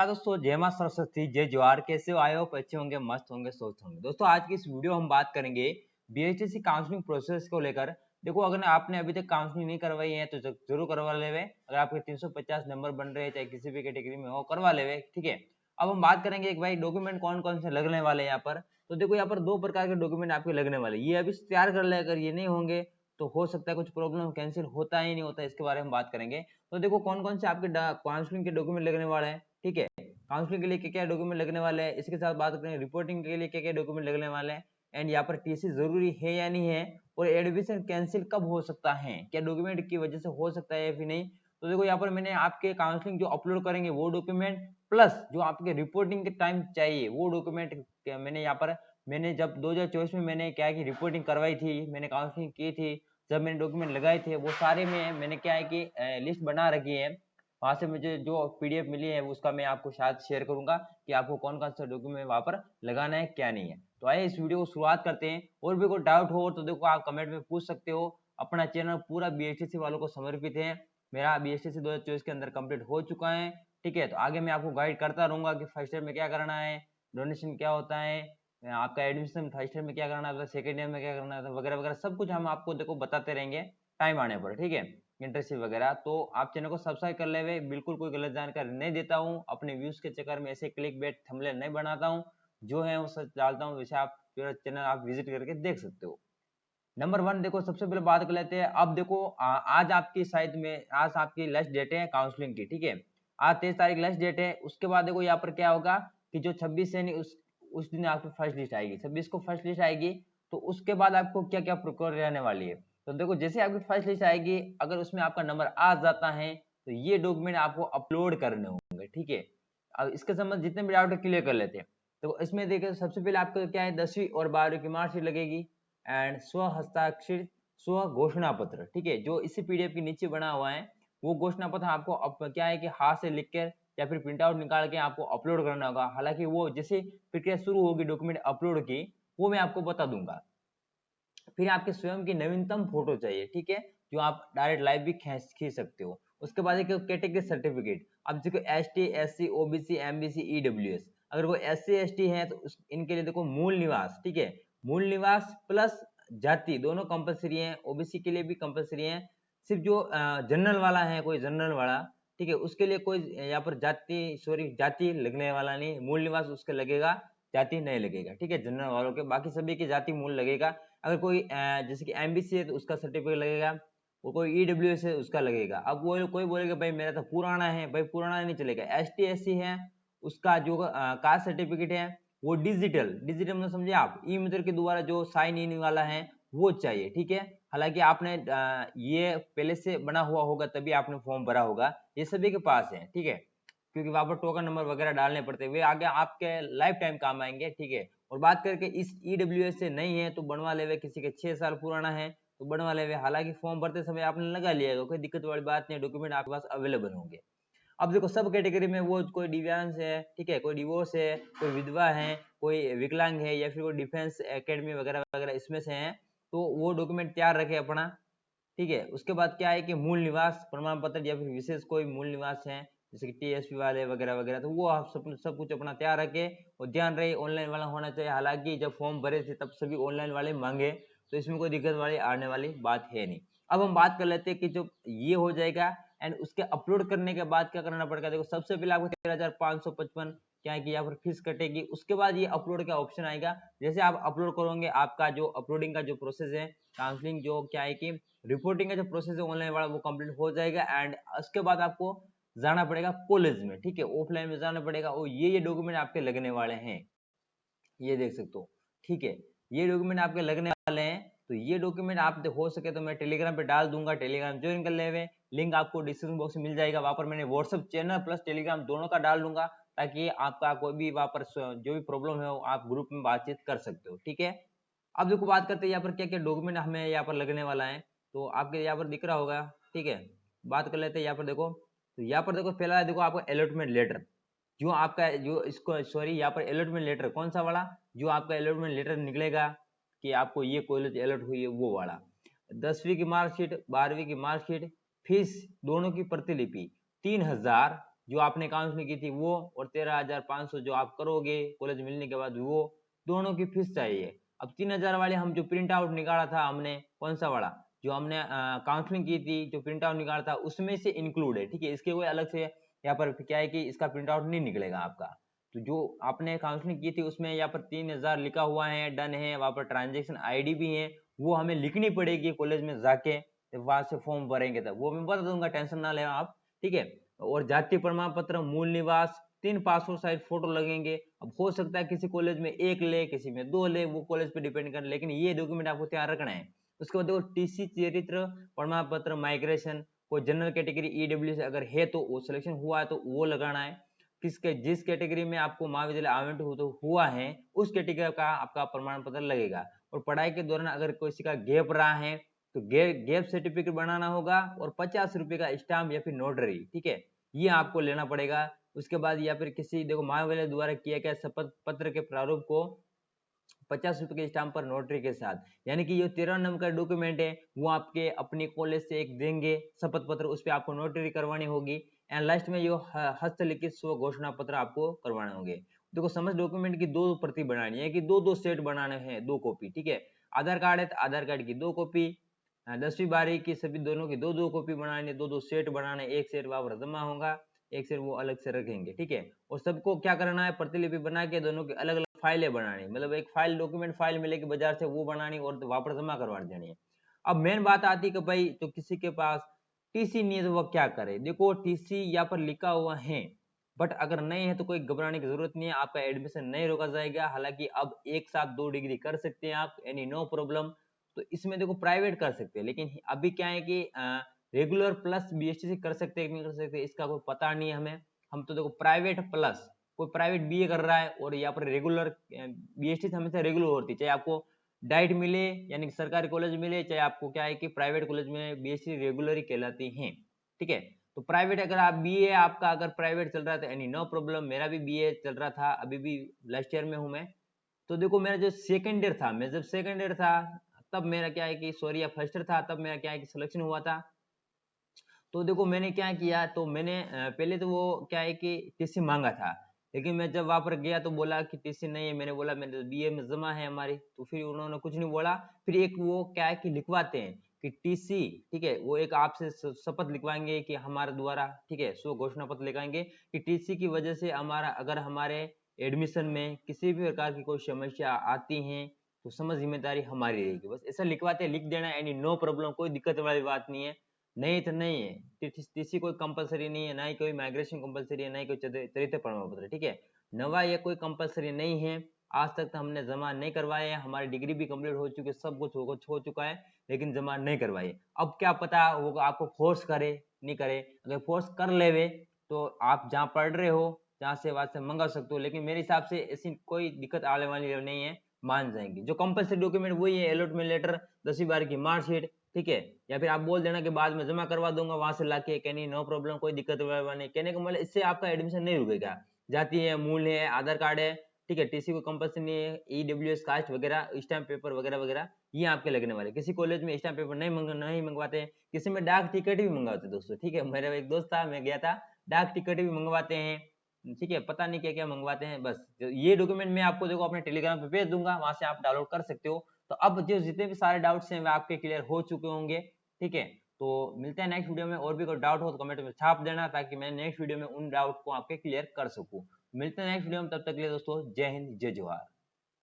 दोस्तों जय मां सरस्वती, जय जवाहर। कैसे हो? आए हो? अच्छे होंगे, मस्त होंगे, स्वस्थ होंगे। दोस्तों आज की इस वीडियो हम बात करेंगे बीएचएससी काउंसलिंग प्रोसेस को लेकर। देखो, अगर आपने अभी तक काउंसलिंग नहीं करवाई है तो जरूर करवा लेवे। अगर आपके 350 नंबर बन रहे हैं, चाहे किसी भी कैटेगरी में हो, करवा लेवे। ठीक है। अब हम बात करेंगे एक भाई डॉक्यूमेंट कौन कौन से लगने वाले हैं यहाँ पर। तो देखो, यहाँ पर दो प्रकार के डॉक्यूमेंट आपके लगने वाले। ये अभी तैयार कर ले, अगर ये नहीं होंगे तो हो सकता है कुछ प्रॉब्लम कैंसिल होता ही नहीं होता, इसके बारे में बात करेंगे। तो देखो कौन कौन से आपके काउंसलिंग के डॉक्यूमेंट लगने वाले हैं। ठीक है। काउंसलिंग के लिए क्या क्या डॉक्यूमेंट लगने वाले हैं, इसके साथ बात करें रिपोर्टिंग के लिए क्या क्या डॉक्यूमेंट लगने वाले हैं, एंड यहाँ पर टीसी जरूरी है या नहीं है, और एडमिशन कैंसिल कब हो सकता है, क्या डॉक्यूमेंट की वजह से हो सकता है या फिर नहीं। तो देखो यहाँ पर मैंने आपके काउंसलिंग जो अपलोड करेंगे वो डॉक्यूमेंट, प्लस जो आपके रिपोर्टिंग के टाइम चाहिए वो डॉक्यूमेंट मैंने यहाँ पर, मैंने जब 2024 में मैंने क्या है कि रिपोर्टिंग करवाई थी, मैंने काउंसलिंग की थी, जब मैंने डॉक्यूमेंट लगाए थे वो सारे में मैंने क्या है कि लिस्ट बना रखी है। वहां से मुझे जो पीडीएफ मिली है उसका मैं आपको शायद शेयर करूंगा कि आपको कौन कौन सा डॉक्यूमेंट वहां पर लगाना है, क्या नहीं है। तो आइए इस वीडियो को शुरुआत करते हैं। और भी कोई डाउट हो तो देखो आप कमेंट में पूछ सकते हो। अपना चैनल पूरा बीएचएससी वालों को समर्पित है। मेरा बीएचएससी 2024 के अंदर कंप्लीट हो चुका है। ठीक है। तो आगे मैं आपको गाइड करता रहूंगा कि फर्स्ट ईयर में क्या करना है, डोनेशन क्या होता है, आपका एडमिशन फर्स्ट ईयर में क्या करना है, सेकेंड ईयर में क्या करना है, वगैरह वगैरह सब कुछ हम आपको देखो बताते रहेंगे टाइम आने पर। ठीक है। इंटर्नशिप वगैरह। तो आप चैनल को सब्सक्राइब कर ले। बिल्कुल कोई गलत जानकारी नहीं देता हूँ, अपने व्यूज के चक्कर में ऐसे क्लिक बेट थंबनेल नहीं बनाता हूँ, जो है वो सच डालता हूँ। वैसे आप पूरा चैनल आप विजिट करके देख सकते हो। नंबर वन, देखो सबसे पहले बात कर लेते हैं। अब देखो आज आपकी साइट में आज आपकी लास्ट डेट है काउंसलिंग की। ठीक है। आज 23 तारीख लास्ट डेट है। उसके बाद देखो यहाँ पर क्या होगा कि जो 26 है उस दिन आपकी फर्स्ट लिस्ट आएगी, 26 को फर्स्ट लिस्ट आएगी। तो उसके बाद आपको क्या क्या प्रक्रिया रहने वाली है। तो देखो जैसे आपकी फर्स्ट लिस्ट आएगी, अगर उसमें आपका नंबर आ जाता है तो ये डॉक्यूमेंट आपको अपलोड करने होंगे। ठीक है। अब इसके संबंध जितने भी डाउट क्लियर कर लेते हैं। तो इसमें देखिए सबसे पहले आपको क्या है, 10वीं और 12वीं की मार्कशीट लगेगी, एंड स्व हस्ताक्षरित स्व घोषणा पत्र। ठीक है। जो इसी पीडीएफ के नीचे बना हुआ है वो घोषणा पत्र आपको क्या है कि हाथ से लिख कर या फिर प्रिंट आउट निकाल के आपको अपलोड करना होगा। हालांकि वो जैसे प्रक्रिया शुरू होगी डॉक्यूमेंट अपलोड की, वो मैं आपको बता दूंगा। फिर आपके स्वयं की नवीनतम फोटो चाहिए। ठीक है। जो आप डायरेक्ट लाइव भी खींच सकते हो। उसके बाद एक कैटेगरी सर्टिफिकेट। अब देखो ST, SC, OBC, MBC, EWS, अगर कोई एससी एसटी है तो इनके लिए देखो मूल निवास। ठीक है। मूल निवास प्लस जाति दोनों कंपलसरी है। ओबीसी के लिए भी कंपलसरी है। सिर्फ जो जनरल वाला है, कोई जनरल वाला, ठीक है, उसके लिए कोई यहाँ पर जाति लगने वाला नहीं, मूल निवास उसके लगेगा, जाति नहीं लगेगा। ठीक है। जनरल वालों के, बाकी सभी की जाति मूल लगेगा। अगर कोई जैसे कि एमबीसी है तो उसका सर्टिफिकेट लगेगा, वो कोई ईडब्ल्यूएस है उसका लगेगा। अब वो कोई बोलेगा भाई मेरा तो पुराना है, भाई पुराना नहीं चलेगा। एसटी एससी है उसका जो कास्ट सर्टिफिकेट है वो डिजिटल डिजिटल मतलब समझे आप, ई मित्र के द्वारा जो साइन इन वाला है वो चाहिए। ठीक है। हालांकि आपने ये पहले से बना हुआ होगा तभी आपने फॉर्म भरा होगा, ये सभी के पास है। ठीक है। क्योंकि वहां पर टोकन नंबर वगैरह डालने पड़ते हैं, वे आगे आपके लाइफ टाइम काम आएंगे। ठीक है। और बात करके इस ईडब्ल्यूएस से नहीं है तो बनवा लेवे, किसी के 6 साल पुराना है तो बनवा लेवे। हालांकि फॉर्म भरते समय आपने लगा लिया, कोई दिक्कत वाली बात नहीं, डॉक्यूमेंट आपके पास अवेलेबल होंगे। अब देखो सब कैटेगरी में वो कोई दिव्यांग है, ठीक है, कोई डिवोर्स है, कोई विधवा है, कोई विकलांग है, या फिर कोई डिफेंस एकेडमी वगैरह वगैरह इसमें से है, तो वो डॉक्यूमेंट तैयार रखे अपना। ठीक है। उसके बाद क्या है कि मूल निवास प्रमाण पत्र या फिर विशेष कोई मूल निवास है जैसे कि टीएसपी वाले वगैरह वगैरह, तो वो आप सब कुछ अपना तैयार रखे। और ध्यान रहे ऑनलाइन वाला होना चाहिए। हालांकि जब फॉर्म भरे थे तब सभी ऑनलाइन वाले मांगे, तो इसमें कोई दिक्कत वाली आने वाली बात है नहीं। अब हम बात कर लेते हैं कि जो ये हो जाएगा, एंड उसके अपलोड करने के बाद क्या करना पड़ेगा। देखो सबसे पहले आपको 13,555 क्या है कि यहाँ पर फीस कटेगी। उसके बाद ये अपलोड का ऑप्शन आएगा। जैसे आप अपलोड करोगे, आपका जो अपलोडिंग का जो प्रोसेस है, काउंसलिंग जो क्या है कि रिपोर्टिंग का जो प्रोसेस है ऑनलाइन वाला वो कंप्लीट हो जाएगा। एंड उसके बाद आपको जाना पड़ेगा कॉलेज में। ठीक है। ऑफलाइन में जाना पड़ेगा। और ये डॉक्यूमेंट आपके लगने वाले हैं, ये देख सकते हो। ठीक है। ये डॉक्यूमेंट आपके लगने वाले हैं। तो ये डॉक्यूमेंट आप हो सके तो मैं टेलीग्राम पे डाल दूंगा, टेलीग्राम ज्वाइन कर ले। लिंक आपको डिस्क्रिप्शन बॉक्स में मिल जाएगा। वहां पर मैंने व्हाट्सएप चैनल प्लस टेलीग्राम दोनों का डाल दूंगा, ताकि आपका कोई भी वहां पर जो भी प्रॉब्लम है वो आप ग्रुप में बातचीत कर सकते हो। ठीक है। अब देखो बात करते हैं यहाँ पर क्या क्या डॉक्यूमेंट हमें यहाँ पर लगने वाला है। तो आपके यहाँ पर दिख रहा होगा। ठीक है। बात कर लेते हैं यहाँ पर देखो। तो यहाँ पर देखो पहला देखो आपको अलॉटमेंट लेटर, जो आपका जो इसको सॉरी यहाँ पर अलॉटमेंट लेटर कौन सा वाला, जो आपका अलॉटमेंट लेटर निकलेगा कि आपको ये कॉलेज अलॉट हुई है वो वाला। 10वीं की मार्कशीट, 12वीं की मार्कशीट, फीस दोनों की प्रतिलिपि 3,000 जो आपने काउंसलिंग की थी वो, और 13,500 जो आप करोगे कॉलेज मिलने के बाद वो, दोनों की फीस चाहिए। अब 3,000 वाले हम जो प्रिंट आउट निकाला था हमने, कौन सा वाला, जो हमने काउंसलिंग की थी, जो प्रिंट आउट निकाला था उसमें से इंक्लूड है, ठीक है। इसके कोई अलग से यहाँ पर क्या है कि इसका प्रिंट आउट नहीं निकलेगा आपका। तो जो आपने काउंसलिंग की थी उसमें यहाँ पर 3,000 लिखा हुआ है, डन है, वहाँ पर ट्रांजेक्शन आईडी भी है, वो हमें लिखनी पड़ेगी कॉलेज में जाके, वहां से फॉर्म भरेंगे तब, वो मैं बता दूंगा, टेंशन ना लेना आप, ठीक है। और जाति प्रमाण पत्र, मूल निवास, 3 पासपोर्ट साइज फोटो लगेंगे। अब हो सकता है किसी कॉलेज में 1 ले, किसी में 2 ले, वो कॉलेज पे डिपेंड कर, लेकिन ये डॉक्यूमेंट आपको तैयार रखना है। उसके बाद देखो टीसी, चरित्र प्रमाण पत्र, माइग्रेशन, कोई जनरल कैटेगरी ईडब्ल्यू से अगर है तो वो सिलेक्शन हुआ है तो वो लगाना है। किसके जिस कैटेगरी में आपको महाविद्यालय आवंटित हुआ है उस कैटेगरी का आपका प्रमाण पत्र लगेगा। और पढ़ाई के दौरान अगर किसी का गैप रहा है तो गैप सर्टिफिकेट बनाना होगा, और 50 रुपए का स्टाम्प या फिर नोटरी, ठीक है, ये आपको लेना पड़ेगा। उसके बाद या फिर किसी देखो महाविद्यालय द्वारा किया गया शपथ पत्र के प्रारूप को 50 रुपए के स्टाम्प पर नोटरी के साथ, यानी कि ये 13 नंबर का डॉक्यूमेंट है वो आपके अपने कॉलेज से एक देंगे शपथ पत्र, उस पर आपको नोटरी करवानी होगी। एंड लास्ट में ये हस्तलिखित स्व घोषणा पत्र आपको करवाने होंगे। देखो समझ डॉक्यूमेंट की 2 प्रति बनानी है कि 2 सेट बनाने हैं, 2 कॉपी, ठीक है। आधार कार्ड है तो आधार कार्ड की 2 कॉपी, 10वीं 12वीं की सभी दोनों की 2 कॉपी बनानी है, 2 सेट बनाने, एक सेट वहां पर जमा होगा, एक सेट वो अलग से रखेंगे, ठीक है। और सबको क्या करना है, प्रतिलिपि बना के दोनों की अलग अलग फाइलें बनानी, मतलब एक फाइल डॉक्यूमेंट फाइल मिलेगी बाजार से वो बनानी और वहां पर जमा करवा देनी है। अब मेन बात आती है कि भाई तो किसी के पास टीसी नहीं है तो वह क्या करे। देखो टीसी यहाँ पर लिखा हुआ है, बट अगर नहीं है तो कोई घबराने की जरूरत नहीं है, आपका एडमिशन नहीं रोका जाएगा। हालांकि अब एक साथ 2 डिग्री कर सकते हैं आप, एनी नो प्रॉब्लम। तो इसमें देखो प्राइवेट कर सकते हैं, लेकिन अभी क्या है कि रेगुलर प्लस बीएसटी से कर सकते हैं नहीं कर सकते इसका कोई पता नहीं है हमें। हम तो देखो प्राइवेट प्लस, कोई प्राइवेट बीए कर रहा है और यहाँ पर रेगुलर बीएसटी हमेशा रेगुलर होती है, चाहे आपको डाइट मिले यानी कि सरकारी कॉलेज मिले, चाहे आपको क्या है कि प्राइवेट कॉलेज में बीएससी रेगुलर ही कहलाती हैं, ठीक है। तो प्राइवेट अगर आप बीए आपका अगर प्राइवेट चल रहा था एनी नो प्रॉब्लम, मेरा भी बीए चल रहा था, अभी भी लास्ट ईयर में हूं मैं। तो देखो मेरा जो सेकंड ईयर था, मैं जब सेकंड ईयर था तब मेरा क्या है कि सॉरी या फर्स्ट ईयर था तब मेरा क्या है कि सिलेक्शन हुआ था। तो देखो मैंने क्या किया, तो मैंने पहले तो वो क्या है कि टीसी मांगा था, लेकिन मैं जब वहां पर गया तो बोला कि टीसी नहीं है। मैंने बोला मेरे बीए में जमा है हमारी, तो फिर उन्होंने कुछ नहीं बोला। फिर एक वो क्या है कि लिखवाते हैं कि टीसी, ठीक है, वो एक आपसे शपथ लिखवाएंगे कि हमारे द्वारा, ठीक है, स्व घोषणा पत्र लिखाएंगे कि टीसी की वजह से हमारा अगर हमारे एडमिशन में किसी भी प्रकार की कोई समस्या आती है तो समझ जिम्मेदारी हमारी रहेगी। बस ऐसा लिखवाते, लिख देना, एनी नो प्रॉब्लम, कोई दिक्कत वाली बात नहीं है। नहीं तो नहीं है, टीसी कोई कंपलसरी नहीं है, ना ही कोई माइग्रेशन कंपलसरी है, ना ही कोई चरित्र प्रमाण पत्र, ठीक है। नवा ये कोई कंपलसरी नहीं है। आज तक तो हमने जमा नहीं करवाए हैं, हमारी डिग्री भी कंप्लीट हो चुकी है, सब कुछ हो चुका है, लेकिन जमा नहीं करवाई। अब क्या पता वो आपको फोर्स करे नहीं करे, अगर फोर्स कर लेवे तो आप जहाँ पढ़ रहे हो जहाँ से वहां से मंगा सकते हो, लेकिन मेरे हिसाब से ऐसी कोई दिक्कत आने वाली नहीं है, मान जाएंगे। जो कंपलसरी डॉक्यूमेंट वही है, अलॉटमेंट लेटर, 10वीं 12वीं की मार्कशीट, ठीक है। या फिर आप बोल देना कि बाद में जमा करवा दूंगा वहां से लाके, कहनी नो प्रॉब्लम, कोई दिक्कत नहीं, कहने का मतलब इससे आपका एडमिशन नहीं रुकेगा। जाति है, मूल है, आधार कार्ड है, ठीक है, टीसी को कंपलसरी नहीं है, ईडब्ल्यूएस कास्ट वगैरह, स्टैम्प पेपर वगैरह वगैरह ये आपके लगने वाले। किसी कॉलेज में स्टैम्प पेपर नहीं मंगवाते, किसी में डाक टिकट भी मंगवाते दोस्तों, ठीक है। मेरा एक दोस्त था, मैं गया था, डाक टिकट भी मंगवाते हैं, ठीक है, पता नहीं क्या क्या मंगवाते हैं। बस ये डॉक्यूमेंट मैं आपको देखो अपने टेलीग्राम पे भेज दूंगा, वहां से आप डाउनलोड कर सकते हो। तो अब जो जितने भी सारे डाउट्स हैं वे आपके क्लियर हो चुके होंगे, ठीक है। तो मिलते हैं नेक्स्ट वीडियो में, और भी कोई डाउट हो तो कमेंट में छाप देना ताकि मैं नेक्स्ट वीडियो में उन डाउट को आपके क्लियर कर सकूं। मिलते हैं नेक्स्ट वीडियो में, तब तक के लिए दोस्तों जय हिंद जय जवाहर।